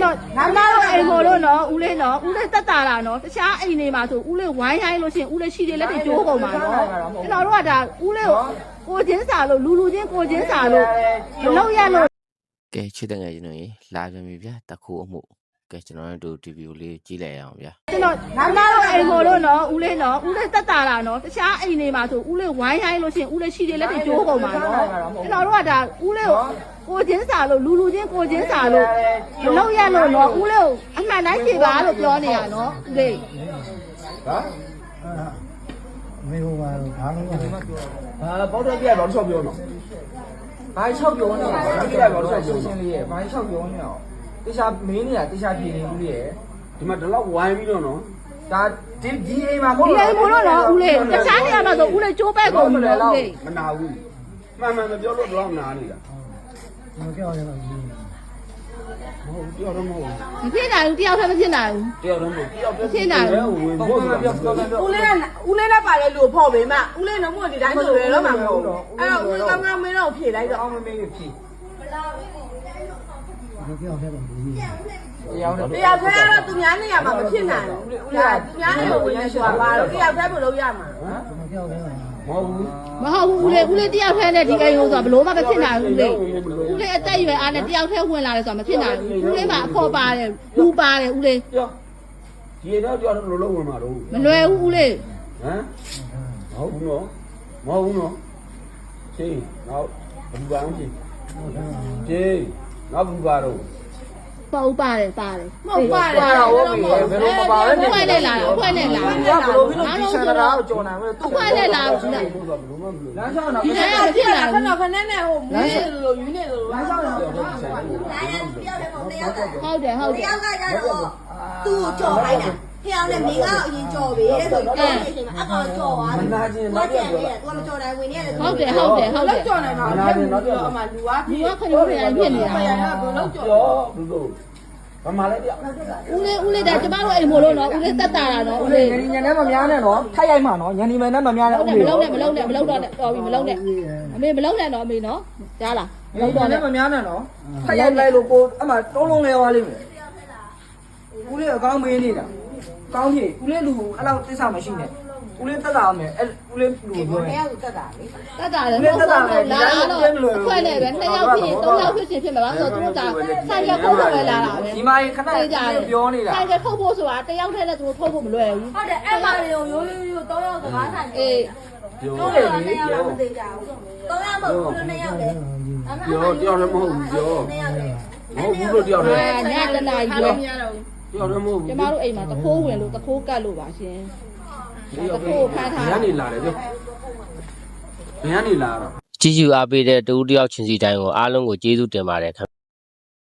တော့ငါမတို့အိမ်မို့လို့နော်ဦးလေးနော်ဦးလေးတက်တာလားနော်တခြားအိမ်တွေမှာဆိုဦးလေးဝိုင်းရိုင်းလို့ရှိရင်ဦးလေးရှိတယ်လက်တွေကျိုးကုန်ပါနော်ကျွန်တော်တို့ကဒါဦးလေးကိုချင်းစာလို့လူချင်းကိုချင်းစာလို့မလုပ်ရလို့ကဲချစ်တဲ့ငယ်ကျွန်တော်ရေလာပြန်ပြီဗျာတခုအမှုကဲကျွန်တော်တို့ဒီဗီဒီယိုလေးကြည့်လိုက်ရအောင်ဗျာကျွန်တော်ငါမတို့အိမ်မို့လို့နော်ဦးလေးတက်တာလားနော်တခြားအိမ်တွေမှာဆိုဦးလေးဝိုင်းရိုင်းလို့ရှိရင်ဦးလေးရှိတယ်လက်တွေကျိုးကုန်ပါနော်ကျွန်တော်တို့ကဒါဦးလေးကိုချင်းစာလို့လူချင်းကိုချင်းစာလို့မလုပ်ရလို့နော်ဦးလေးအမှန်တိုင်းဖြေပါလို့ပြောနေရနော်ဦးလေးဟမ်မေဟိုဘာလို့ဘာလို့ဘောက်တော့ပြရတော့6ပြောနော်ဘာ6ပြောနေဘာပြရတော့6ပြောရှင်းလေးရဲ့ဘာ6ပြောနေအောင်တခြားမင်းနေတာတခြားပြည်နေဦးလေးရဲ့ဒီမှာဒီလောက်ဝိုင်းပြီးတော့နော်ဒါဒီအိမ်မှာမဟုတ်ဒီအိမ်မို့လို့နော်ဦးလေးတခြားနေရာမှာဆိုဦးလေးကျိုးပဲကုန်ပြီနော်ဦးလေးမနာဘူးမှန်မပြောလို့တော့မနာနေတာမပြောရတော့ဘူးမဟုတ်ပြောတော့မဟုတ်မဖြစ်နိုင်ဘူးတယောက်တည်းမဖြစ်နိုင်ဘူးတယောက်တော့မဟုတ်တယောက်တည်းဖြစ်နိုင်ဘူးဦးလေးနဲ့ပါလေလို့ဖို့ပေးမှဦးလေးတော့မို့ဒီတိုင်းဆိုရတော့မှာမဟုတ်ဘူးအဲ့တော့ဦးကောင်းကောင်းမင်းတော့ဖြေလိုက်တော့အောင်မင်းဖြေတရားခဲတော့သူများနေရမှာမဖြစ်နိုင်ဘူးသူများနေလို့ဝင်နေဆိုတာပါတော့တရားခဲဘယ်လိုရမှာမဟုတ်ဘူးမဟုတ်ဘူးဦးလေးတယောက်တည်းနဲ့ဒီအိမ်ကိုဆိုတာဘလို့မှမဖြစ်နိုင်ဘူးဦးလေးအသက်အရွယ်အားနဲ့တယောက်တည်းဝင်လာတယ်ဆိုတာမဖြစ်နိုင်ဘူးဦးလေးမှာအဖို့ပါတယ်လူပါတယ်ဦးလေးဒီတော့ကြောက်လို့လုံးဝင်မှာတော့မလွယ်ဘူးဦးလေးဟမ်မဟုတ်ဘူးနော်မဟုတ်ဘူးနော်ချင်းနောက်ဘူးပါအောင်ချင်းနောက်ဘူးပါတော့ပေါ့ပါတယ်မဟုတ်ပါတယ်တော့ဘယ်လိုမပါလဲဖွင့်နေလာတော့ဖွင့်နေလာဘယ်လိုဖြစ်လို့ဒီဆန္ဒရာကိုကြော်နိုင်လဲဖွင့်နေလာဘူးလားလမ်းလျှောက်တော့ဒီထဲမှာဖြစ်လာခဏခဏနဲ့ဟိုမင်းလိုယူနေလို့လမ်းလျှောက်တော့ဟုတ်တယ်တယောက်ကကတော့သူ့ကိုကြော်လိုက်တာဖျောင်းနဲ့မိကအရင်ကြော်ပေးတဲ့ဆိုတော့အကောင်ကြော်သွားတယ်နာကျင်နောက်ပြောတယ်သူကမကြော်နိုင်ဝင်နေတယ်ဟုတ်တယ်ကြော်နိုင်မှာနောက်ပြောအမှလူကခရိုးဖြစ်နေတာခရိုင်ကဘယ်လောက်ကြော်ဘူးလို့ဘာမှလည်းပြောဦးလေးဒါကျမတို့အိမ်မို့လို့နော်ဦးလေးတက်တာလားနော်ဦးလေးညနေမများနဲ့နော်ထိုက်ရိုက်မှာနော်ညနေမနဲ့မများနဲ့ဦးလေးမလုံးနဲ့တော့တော်ပြီမလုံးနဲ့အမေမလုံးနဲ့တော့အမေနော်ကြားလားမလုံးတော့နဲ့မများနဲ့နော်ထိုက်ရိုက်လိုက်လို့ကိုအမှတုံးလုံးလဲသွားလိမ့်မယ်ဦးလေးအကောင်းမေးနေတာကောင်းပြီဦးလေးလူအဲ့လောက်သစ္စာမရှိနဲ့ဦးလေးတက်တာအောင်မယ်အဲ့ဦးလေးလူပြောတယ်အဲ့ဒါတက်တာလေတက်တာလေတက်တာလေလာတော့ခွဲနေပဲ2ယောက်ဖြစ်ရင်3ယောက်ဖြစ်ဖြစ်မှာဆိုတော့သူတို့ကဆိုင်ရခုတ်ပဲလာတာပဲဒီမှာခဏပြောနေတာဆိုင်ရခုတ်ဖို့ဆိုတာ1ယောက်တည်းနဲ့သူတို့ထုတ်ဖို့မလွယ်ဘူးဟုတ်တယ်အဲ့မှာရိုး3ယောက်စကားဆိုင်အေးပြောတယ်လေ2ယောက်မသိကြဘူး3ယောက်မဟုတ်ဘူး2ယောက်လေပြောတယောက်လည်းမဟုတ်ဘူးပြော2ယောက်လေမဟုတ်ဘူးလို့တယောက်လည်းညတနာကြီးပြောတယောက်လည်းမဟုတ်ဘူးကျမတို့အိမ်မှာတခိုးဝင်လို့တခိုးကတ်လို့ပါရှင်တခိုးဖမ်းထားဘယ်ကနေလာတယ်ပြောဘယ်ကနေလာတော့ကြည်ယူအားပေးတဲ့တူတယောက်ချင်းစီတိုင်းကိုအားလုံးကိုကျေးဇူးတင်ပါတယ်ခင်